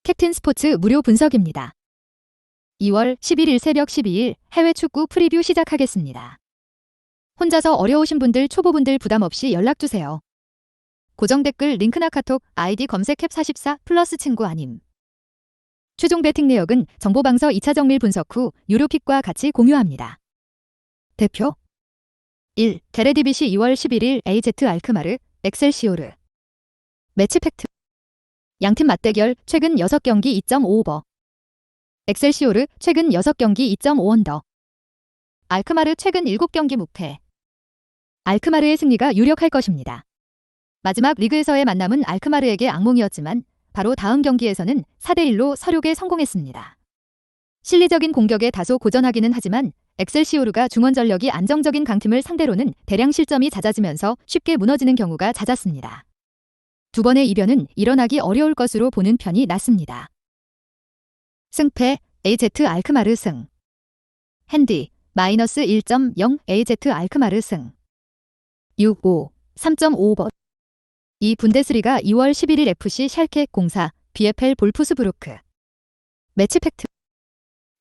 캡틴 스포츠 무료 분석입니다. 2월 11일 새벽 12일 해외 축구 프리뷰 시작하겠습니다. 혼자서 어려우신 분들, 초보분들 부담 없이 연락주세요. 고정 댓글 링크나 카톡 아이디 검색 캡44 플러스 친구 아님. 최종 배팅 내역은 정보방서 2차 정밀 분석 후 유료 픽과 같이 공유합니다. 대표 1. 데레디비시 2월 11일 AZ 알크마르, 엑셀시오르. 매치 팩트. 양팀 맞대결 최근 6경기 2.5오버. 엑셀시오르 최근 6경기 2.5언더. 알크마르 최근 7경기 무패. 알크마르의 승리가 유력할 것입니다. 마지막 리그에서의 만남은 알크마르에게 악몽이었지만 바로 다음 경기에서는 4대1로 서륙에 성공했습니다. 실리적인 공격에 다소 고전하기는 하지만 엑셀시오르가 중원전력이 안정적인 강팀을 상대로는 대량 실점이 잦아지면서 쉽게 무너지는 경우가 잦았습니다. 두 번의 이변은 일어나기 어려울 것으로 보는 편이 낫습니다. 승패 AZ 알크마르 승. 핸디 마이너스 1.0 AZ 알크마르 승. 6-5 3.5번. 이 분데스리가 2월 11일 FC 샬케 04 BFL 볼프스부르크. 매치 팩트.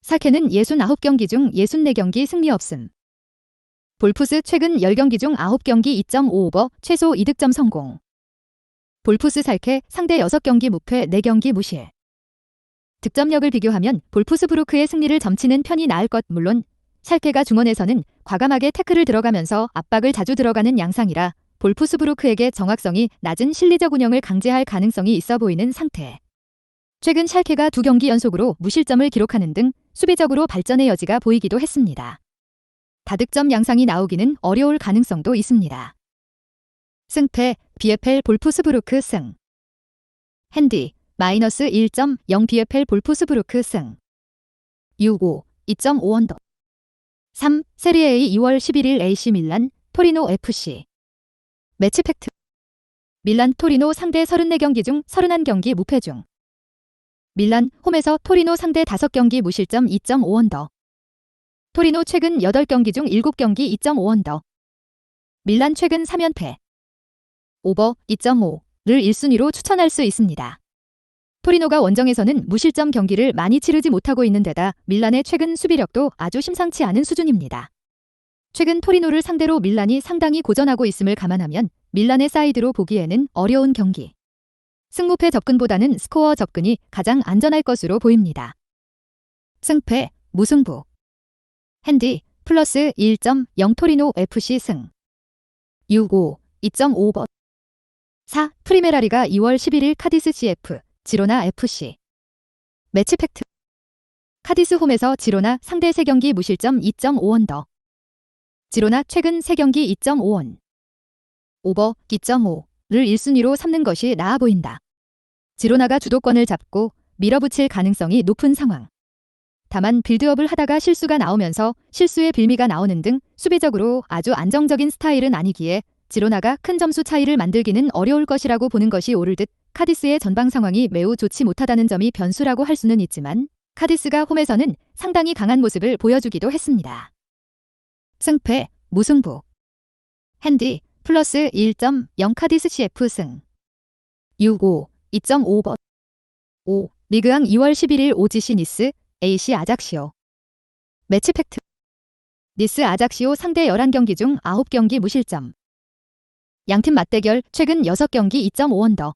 샬케는 69경기 중 64경기 승리 없음. 볼프스 최근 10경기 중 9경기 2.5오버 최소 2득점 성공. 볼프스 샬케 상대 6경기 무패 4경기 무실. 득점력을 비교하면 볼프스부르크의 승리를 점치는 편이 나을 것. 물론 샬케가 중원에서는 과감하게 태클을 들어가면서 압박을 자주 들어가는 양상이라 볼프스부르크에게 정확성이 낮은 실리적 운영을 강제할 가능성이 있어 보이는 상태. 최근 샬케가 2경기 연속으로 무실점을 기록하는 등 수비적으로 발전의 여지가 보이기도 했습니다. 다득점 양상이 나오기는 어려울 가능성도 있습니다. 승패 BFL 볼프스부르크 승. 핸디 마이너스 1.0 BFL 볼프스부르크 승. 6-5 2.5언더. 3. 세리에 A 2월 11일 AC 밀란 토리노 FC. 매치 팩트. 밀란 토리노 상대 34경기 중 31경기 무패 중. 밀란 홈에서 토리노 상대 5경기 무실점 2.5언더. 토리노 최근 8경기 중 7경기 2.5언더. 밀란 최근 3연패. 오버 2.5를 1순위로 추천할 수 있습니다. 토리노가 원정에서는 무실점 경기를 많이 치르지 못하고 있는 데다 밀란의 최근 수비력도 아주 심상치 않은 수준입니다. 최근 토리노를 상대로 밀란이 상당히 고전하고 있음을 감안하면 밀란의 사이드로 보기에는 어려운 경기. 승무패 접근보다는 스코어 접근이 가장 안전할 것으로 보입니다. 승패 무승부. 핸디 플러스 1.0 토리노 FC 승. 6-5 2.5번. 4. 프리메라리가 2월 11일 카디스 CF 지로나 FC. 매치 팩트. 카디스 홈에서 지로나 상대 3경기 무실점 2.5언더. 지로나 최근 3경기 2.5원. 오버 2.5를 1순위로 삼는 것이 나아 보인다. 지로나가 주도권을 잡고 밀어붙일 가능성이 높은 상황. 다만 빌드업을 하다가 실수가 나오면서 실수의 빌미가 나오는 등 수비적으로 아주 안정적인 스타일은 아니기에 지로나가 큰 점수 차이를 만들기는 어려울 것이라고 보는 것이 옳을 듯 카디스의 전방 상황이 매우 좋지 못하다는 점이 변수라고 할 수는 있지만 카디스가 홈에서는 상당히 강한 모습을 보여주기도 했습니다. 승패 무승부. 핸디 플러스 1.0 카디스 CF 승. 6-5 2.5번. 5. 리그앙 2월 11일 오지시 니스 AC 아작시오. 매치 팩트. 니스 아작시오 상대 11경기 중 9경기 무실점. 양팀 맞대결 최근 6경기 2.5언더.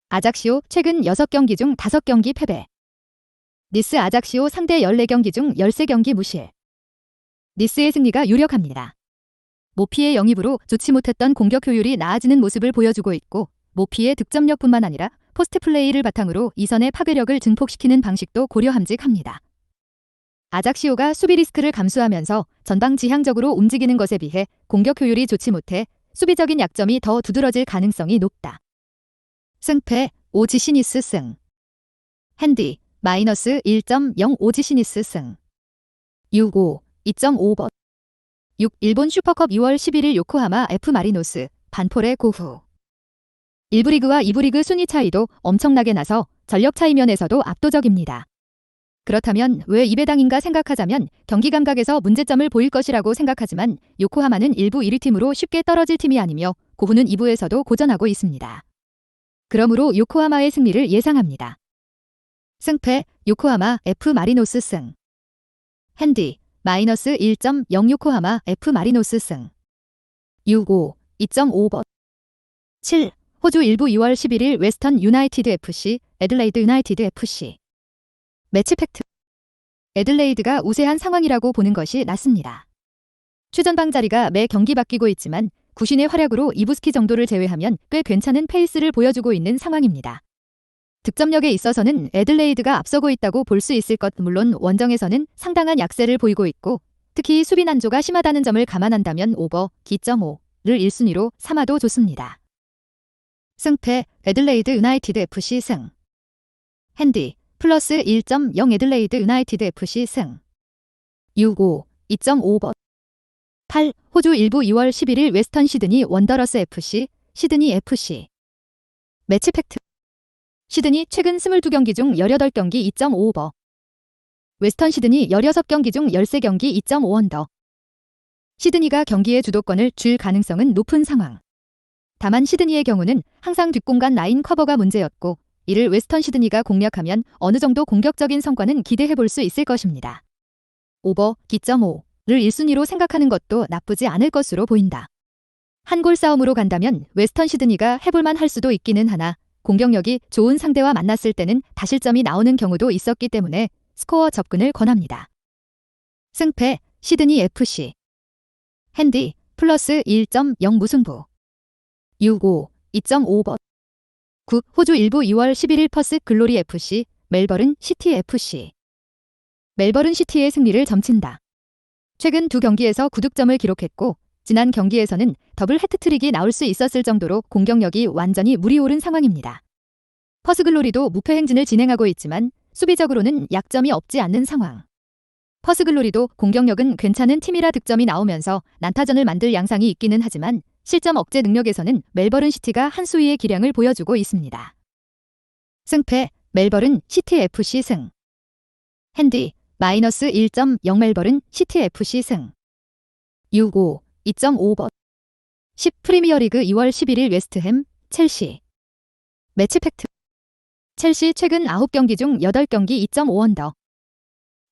아작시오 최근 6경기 중 5경기 패배. 니스 아작시오 상대 14경기 중 13경기 무실. 니스의 승리가 유력합니다. 모피의 영입으로 좋지 못했던 공격 효율이 나아지는 모습을 보여주고 있고 모피의 득점력뿐만 아니라 포스트 플레이를 바탕으로 이선의 파괴력을 증폭시키는 방식도 고려함직합니다. 아작시오가 수비 리스크를 감수하면서 전방 지향적으로 움직이는 것에 비해 공격 효율이 좋지 못해 수비적인 약점이 더 두드러질 가능성이 높다. 승패 오지시니스 승. 핸디 마이너스 1.0 오지시니스 승. 6-5 2.5번. 6. 일본 슈퍼컵 2월 11일 요코하마 F 마리노스 반폴의 고후. 1부 리그와 2부 리그 순위 차이도 엄청나게 나서 전력 차이 면에서도 압도적입니다. 그렇다면 왜 이배당인가 생각하자면 경기 감각에서 문제점을 보일 것이라고 생각하지만 요코하마는 1부 1위 팀으로 쉽게 떨어질 팀이 아니며 고후는 2부에서도 고전하고 있습니다. 그러므로 요코하마의 승리를 예상합니다. 승패 요코하마 F 마리노스 승. 핸디 마이너스 1.0 요코하마 F 마리노스 승. 6-5 2.5번. 7. 호주 일부 2월 11일 웨스턴 유나이티드 FC 애들레이드 유나이티드 FC. 매치 팩트. 애들레이드가 우세한 상황이라고 보는 것이 낫습니다. 최전방 자리가 매 경기 바뀌고 있지만 구신의 활약으로 이부스키 정도를 제외하면 꽤 괜찮은 페이스를 보여주고 있는 상황입니다. 득점력에 있어서는 애들레이드가 앞서고 있다고 볼 수 있을 것. 물론 원정에서는 상당한 약세를 보이고 있고 특히 수비 난조가 심하다는 점을 감안한다면 오버 기.5를 1순위로 삼아도 좋습니다. 승패 애들레이드 유나이티드 FC 승. 핸디 플러스 1.0 애들레이드 유나이티드 FC 승. 6-5 2.5번. 8. 호주 일부 2월 11일 웨스턴 시드니 원더러스 FC 시드니 FC. 매치 팩트. 시드니 최근 22경기 중 18경기 2.5오버. 웨스턴 시드니 16경기 중 13경기 2.5언더. 시드니가 경기의 주도권을 쥘 가능성은 높은 상황. 다만 시드니의 경우는 항상 뒷공간 라인 커버가 문제였고 이를 웨스턴 시드니가 공략하면 어느 정도 공격적인 성과는 기대해 볼 수 있을 것입니다. 오버 기.5를 1순위로 생각하는 것도 나쁘지 않을 것으로 보인다. 한 골 싸움으로 간다면 웨스턴 시드니가 해볼만 할 수도 있기는 하나 공격력이 좋은 상대와 만났을 때는 다실점이 나오는 경우도 있었기 때문에 스코어 접근을 권합니다. 승패 시드니 FC. 핸디 플러스 1.0 무승부. 6-5 2.5번. 9. 호주 일부 2월 11일 퍼스 글로리 FC 멜버른 시티 FC. 멜버른 시티의 승리를 점친다. 최근 두 경기에서 9득점을 기록했고 지난 경기에서는 더블 해트트릭이 나올 수 있었을 정도로 공격력이 완전히 물이 오른 상황입니다. 퍼스 글로리도 무패 행진을 진행하고 있지만 수비적으로는 약점이 없지 않는 상황. 퍼스 글로리도 공격력은 괜찮은 팀이라 득점이 나오면서 난타전을 만들 양상이 있기는 하지만 실점 억제 능력에서는 멜버른 시티가 한 수위의 기량을 보여주고 있습니다. 승패 멜버른 시티 FC 승. 핸디 마이너스 1.0 멜버른 시티 FC 승. 6-5 2.5번. 10. 프리미어리그 2월 11일 웨스트햄 첼시. 매치 팩트. 첼시 최근 9경기 중 8경기 2.5언더.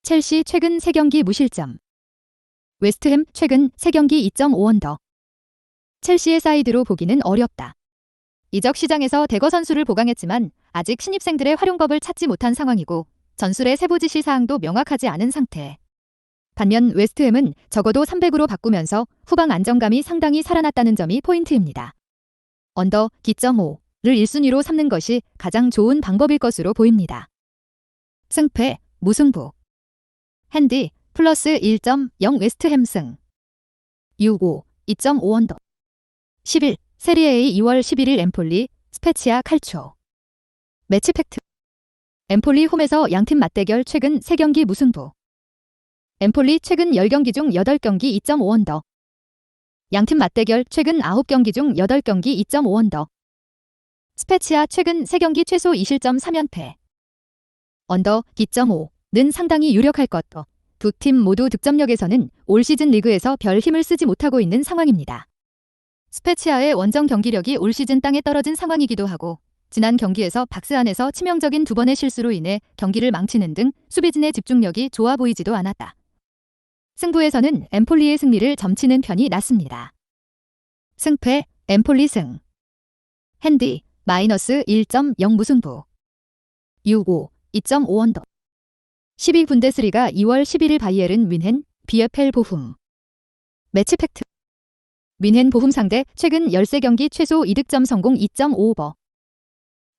첼시 최근 3경기 무실점. 웨스트햄 최근 3경기 2.5언더. 첼시의 사이드로 보기는 어렵다. 이적 시장에서 대거 선수를 보강했지만 아직 신입생들의 활용법을 찾지 못한 상황이고 전술의 세부 지시 사항도 명확하지 않은 상태. 반면 웨스트햄은 적어도 300으로 바꾸면서 후방 안정감이 상당히 살아났다는 점이 포인트입니다. 언더 기.5를 1순위로 삼는 것이 가장 좋은 방법일 것으로 보입니다. 승패 무승부. 핸디 플러스 1.0 웨스트햄 승. 6-5 2.5언더. 11. 세리에 A 2월 11일 엠폴리 스페치아 칼초. 매치 팩트. 엠폴리 홈에서 양팀 맞대결 최근 3경기 무승부. 엠폴리 최근 10경기 중 8경기 2.5언더. 양팀 맞대결 최근 9경기 중 8경기 2.5언더. 스페치아 최근 3경기 최소 2실점 3연패. 언더 기.5는 상당히 유력할 것. 두 팀 모두 득점력에서는 올 시즌 리그에서 별 힘을 쓰지 못하고 있는 상황입니다. 스페치아의 원정 경기력이 올 시즌 땅에 떨어진 상황이기도 하고 지난 경기에서 박스 안에서 치명적인 2번의 실수로 인해 경기를 망치는 등 수비진의 집중력이 좋아 보이지도 않았다. 승부에서는 엠폴리의 승리를 점치는 편이 낫습니다. 승패 엠폴리 승. 핸디 마이너스 1.0 무승부. 6-5 2.5언더. 12. 분데스리가 2월 11일 바이에른 뮌헨 비에펠 보훔. 매치 팩트. 뮌헨 보훔 상대 최근 13경기 최소 2득점 성공 2.5오버.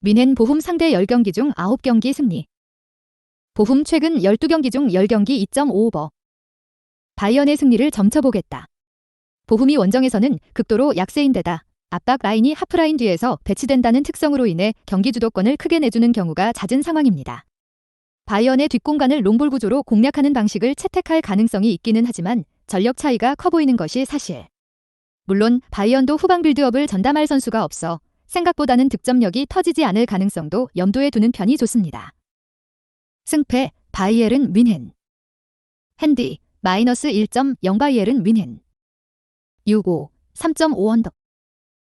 뮌헨 보훔 상대 10경기 중 9경기 승리. 보훔 최근 12경기 중 10경기 2.5오버. 바이언의 승리를 점쳐보겠다. 보훔이 원정에서는 극도로 약세인데다 압박 라인이 하프라인 뒤에서 배치된다는 특성으로 인해 경기 주도권을 크게 내주는 경우가 잦은 상황입니다. 바이언의 뒷공간을 롱볼 구조로 공략하는 방식을 채택할 가능성이 있기는 하지만 전력 차이가 커 보이는 것이 사실. 물론 바이언도 후방 빌드업을 전담할 선수가 없어 생각보다는 득점력이 터지지 않을 가능성도 염두에 두는 편이 좋습니다. 승패 바이에른 뮌헨. 핸디 마이너스 1.0 바이에른 뮌헨. 6-5 3.5언더.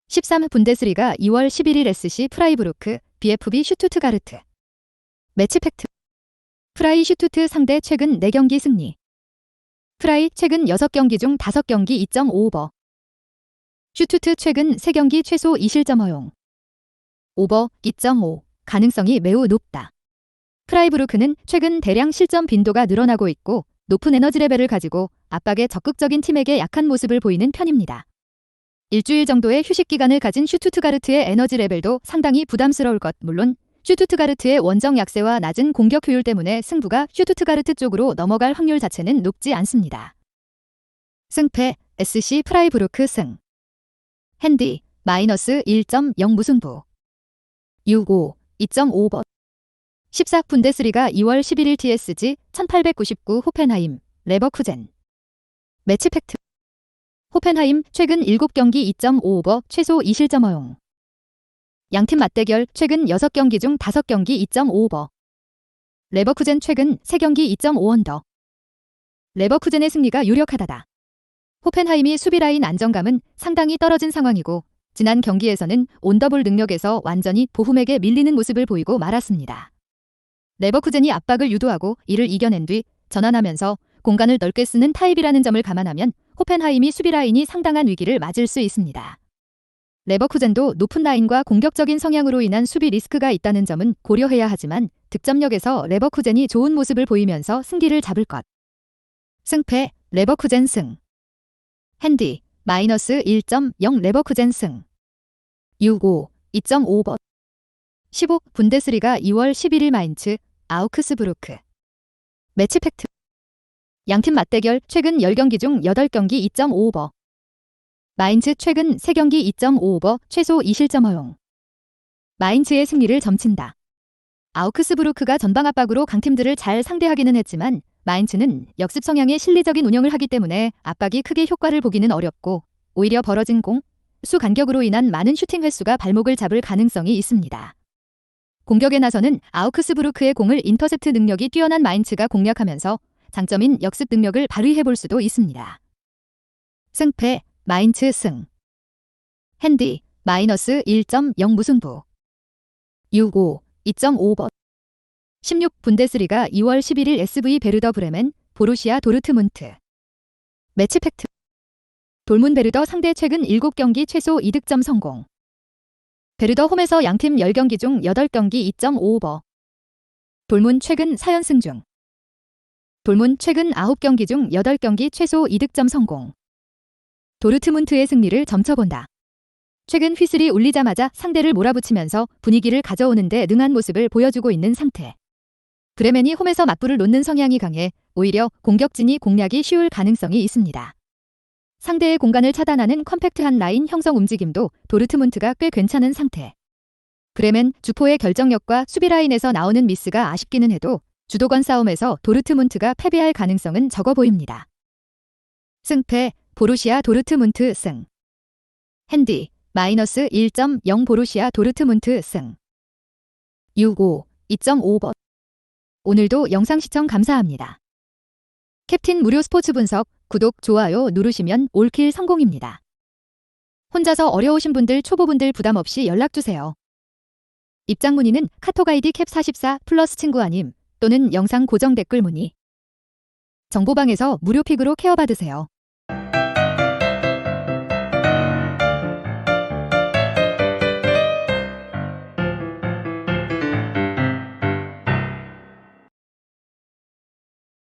13. 분데스리가 2월 11일 SC 프라이부르크 BFB 슈투트가르트. 매치 팩트. 프라이 슈투트 상대 최근 4경기 승리. 프라이 최근 6경기 중 5경기 2.5오버. 슈투트 최근 3경기 최소 2실점 허용. 오버 2.5 가능성이 매우 높다. 프라이부르크는 최근 대량 실점 빈도가 늘어나고 있고 높은 에너지 레벨을 가지고 압박에 적극적인 팀에게 약한 모습을 보이는 편입니다. 일주일 정도의 휴식 기간을 가진 슈투트가르트의 에너지 레벨도 상당히 부담스러울 것. 물론 슈투트가르트의 원정 약세와 낮은 공격 효율 때문에 승부가 슈투트가르트 쪽으로 넘어갈 확률 자체는 높지 않습니다. 승패 SC 프라이부르크 승. 핸디 마이너스 1.0 무승부. 6-5 2.5번. 14 분데스리가 2월 11일 TSG 1899 호펜하임 레버쿠젠. 매치 팩트. 호펜하임 최근 7경기 2.5오버 최소 2실점 허용. 양팀 맞대결 최근 6경기 중 5경기 2.5오버. 레버쿠젠 최근 3경기 2.5언더. 레버쿠젠의 승리가 유력하다. 호펜하임이 수비라인 안정감은 상당히 떨어진 상황이고 지난 경기에서는 온더볼 능력에서 완전히 보훔에게 밀리는 모습을 보이고 말았습니다. 레버쿠젠이 압박을 유도하고 이를 이겨낸 뒤 전환하면서 공간을 넓게 쓰는 타입이라는 점을 감안하면 호펜하임이 수비 라인이 상당한 위기를 맞을 수 있습니다. 레버쿠젠도 높은 라인과 공격적인 성향으로 인한 수비 리스크가 있다는 점은 고려해야 하지만 득점력에서 레버쿠젠이 좋은 모습을 보이면서 승기를 잡을 것. 승패 레버쿠젠 승. 핸디 마이너스 1.0 레버쿠젠 승. 6-5 2.5번. 15 분데스리가 2월 11일 마인츠 아우크스부르크. 매치 팩트. 양팀 맞대결 최근 10경기 중 8경기 2.5오버. 마인츠 최근 3경기 2.5오버 최소 2실점 허용. 마인츠의 승리를 점친다. 아우크스부르크가 전방 압박으로 강팀들을 잘 상대하기는 했지만 마인츠는 역습 성향의 실리적인 운영을 하기 때문에 압박이 크게 효과를 보기는 어렵고 오히려 벌어진 공, 수 간격으로 인한 많은 슈팅 횟수가 발목을 잡을 가능성이 있습니다. 공격에 나서는 아우크스부르크의 공을 인터셉트 능력이 뛰어난 마인츠가 공략하면서 장점인 역습 능력을 발휘해볼 수도 있습니다. 승패 마인츠 승. 핸디 마이너스 1.0 무승부. 6-5 2.5번. 16 분데스리가 2월 11일 SV 베르더 브레멘 보루시아 도르트문트. 매치 팩트. 돌문 베르더 상대 최근 7경기 최소 2득점 성공. 베르더 홈에서 양팀 10경기 중 8경기 2.5오버. 돌문 최근 4연승 중. 돌문 최근 9경기 중 8경기 최소 2득점 성공. 도르트문트의 승리를 점쳐본다. 최근 휘슬이 울리자마자 상대를 몰아붙이면서 분위기를 가져오는 데 능한 모습을 보여주고 있는 상태. 브레멘이 홈에서 맞불을 놓는 성향이 강해 오히려 공격진이 공략이 쉬울 가능성이 있습니다. 상대의 공간을 차단하는 컴팩트한 라인 형성 움직임도 도르트문트가 꽤 괜찮은 상태. 브레멘 주포의 결정력과 수비 라인에서 나오는 미스가 아쉽기는 해도 주도권 싸움에서 도르트문트가 패배할 가능성은 적어 보입니다. 승패 보루시아 도르트문트 승. 핸디 마이너스 1.0 보루시아 도르트문트 승. 6-5 2.5번. 오늘도 영상 시청 감사합니다. 캡틴 무료 스포츠 분석 구독, 좋아요 누르시면 올킬 성공입니다. 혼자서 어려우신 분들, 초보분들 부담 없이 연락주세요. 입장 문의는 카톡 아이디 캡44 플러스 친구 아님 또는 영상 고정 댓글 문의. 정보방에서 무료 픽으로 케어받으세요.